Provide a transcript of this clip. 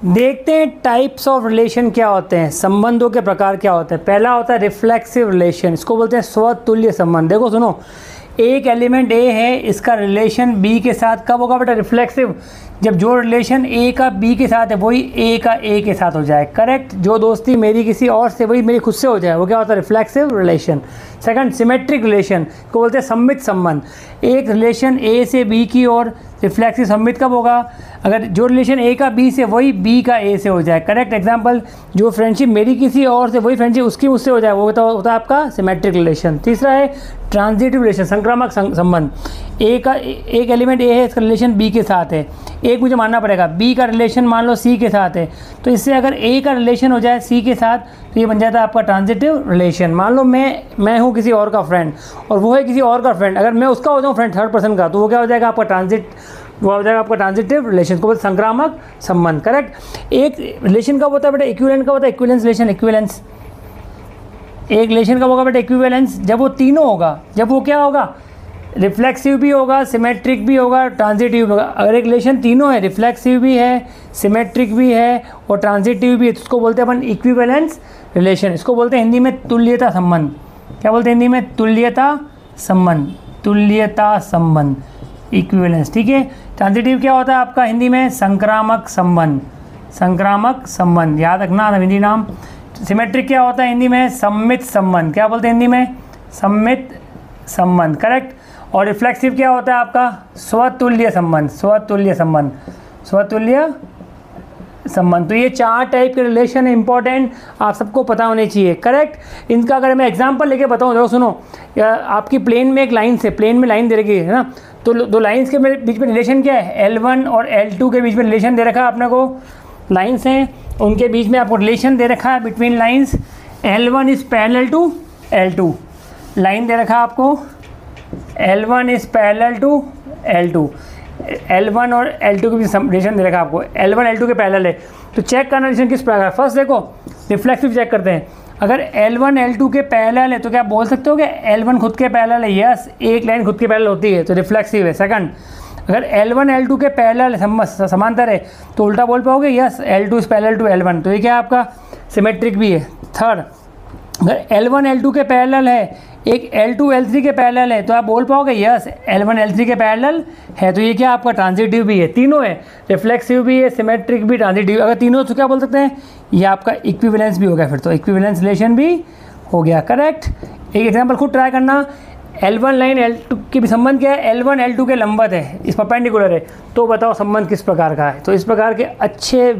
देखते हैं types of relation क्या होते हैं, संबंधों के प्रकार क्या होते हैं। पहला होता है रिफ्लेक्सिव रिलेशन, इसको बोलते हैं स्वतुल्य संबंध। देखो सुनो, एक एलिमेंट ए है, इसका रिलेशन बी के साथ कब होगा बेटा? रिफ्लेक्सिव। जब जो रिलेशन ए का बी के साथ है वही ए का ए के साथ हो जाए, करेक्ट। जो दोस्ती मेरी किसी और से वही मेरी खुद से हो जाए, वो क्या होता है? Reflexive relation. Second, symmetric relation को बोलते हैं सममित संबंध। एक रिलेशन ए से बी की ओर रिफ्लेक्सिव सममित कब होगा? अगर जो रिलेशन ए का बी से वही बी का ए से हो जाए, करेक्ट। एग्जांपल, जो फ्रेंडशिप मेरी किसी और से वही फ्रेंडशिप उसकी मुझसे हो जाए, वो होता है आपका सिमेट्रिक रिलेशन। तीसरा है ट्रांजिटिव रिलेशन, संक्रामक संबंध। ए का एक एलिमेंट ए है, इसका रिलेशन बी के साथ है। एक मुझे मानना पड़ेगा, बी का रिलेशन मान लो सी के साथ है, तो इससे अगर ए का रिलेशन हो जाए सी के साथ तो ये बन जाता है आपका ट्रांजिटिव रिलेशन। मान लो मैं हूँ किसी और का फ्रेंड और वो है किसी और का फ्रेंड, अगर मैं उसका हो जाऊँ फ्रेंड थर्ड पर्सन का, तो वो क्या हो जाएगा? आपका ट्रांजिटिव रिलेशन को बोलते संक्रामक संबंध, करेक्ट। एक रिलेशन कब होता है बेटा? इक्विवेलेंट कब होता है? Equivalence relation, equivalence. एक रिलेशन कब होगा बेटा? इक्विवेलेंस जब वो तीनों होगा, जब वो क्या होगा? रिफ्लेक्सिव भी होगा, सिमेट्रिक भी होगा, ट्रांजिटिव भी होगा। अगर एक रिलेशन तीनों है, रिफ्लेक्सिव भी है, सिमेट्रिक भी है और ट्रांजिटिव भी है, तो उसको बोलते हैं अपन इक्विवेलेंस रिलेशन। इसको बोलते हैं हिंदी में तुल्यता संबंध। क्या बोलते हैं हिंदी में? तुल्यता संबंध, तुल्यता संबंध, इक्विवेलेंस, ठीक है। ट्रांजिटिव क्या होता है आपका हिंदी में? संक्रामक संबंध, संक्रामक संबंध, याद रखना हिंदी नाम। सिमेट्रिक क्या होता है हिंदी में? सम्मित संबंध। क्या बोलते हैं हिंदी में? सम्मित संबंध, करेक्ट। और रिफ्लेक्सिव क्या होता है आपका? स्वतुल्य संबंध, स्वतुल्य संबंध, स्वतुल्य संबंध। तो ये चार टाइप के रिलेशन है, इंपॉर्टेंट, आप सबको पता होने चाहिए, करेक्ट। इनका अगर मैं एग्जांपल लेके बताऊँ, देखो सुनो, आपकी प्लेन में एक लाइन से, प्लेन में लाइन दे रखी है ना, तो दो लाइंस के बीच में रिलेशन क्या है? L1 और L2 के बीच में रिलेशन दे रखा है आपने को। लाइंस हैं, उनके बीच में आपको रिलेशन दे रखा है between lines. L1 is parallel to L2, line दे रखा है आपको L1 is parallel to L2। L1 और L2 के बीच रिलेशन दे रखा है आपको, L1 L2 के पैरेलल है। तो चेक करना रिलेशन किस प्रकार। फर्स्ट देखो, रिफ्लेक्सिव चेक करते हैं। अगर L1 L2 के पैरेलल है तो क्या बोल सकते हो कि L1 खुद के पैरेलल है? यस, एक लाइन खुद के पैरेलल होती है तो रिफ्लेक्सिव है। सेकंड, अगर L1 L2 के पैरेलल समांतर है तो उल्टा बोल पाओगे? Yes, L2 is parallel to L1, तो ये क्या आपका सिमेट्रिक भी है। थर्ड, अगर L1 L2 के पैरेलल है, एक L2 L3 के पैरेलल है, तो आप बोल पाओगे? यस, L1 L3 के पैरेलल है, तो ये क्या आपका ट्रांजिटिव भी है। तीनों है, रिफ्लेक्सिव भी है, सिमेट्रिक भी, ट्रांजिटिव। अगर तीनों तो क्या बोल सकते हैं? ये आपका इक्विवेलेंस भी हो गया, फिर तो इक्विवेलेंस रिलेशन भी हो गया, करेक्ट। एक एग्जांपल खुद ट्राई करना। L1 लाइन L2 के भी संबंध क्या है? L1 L2 के लंबवत है, इस परपेंडिकुलर है, तो बताओ संबंध किस प्रकार का है। तो इस प्रकार के अच्छे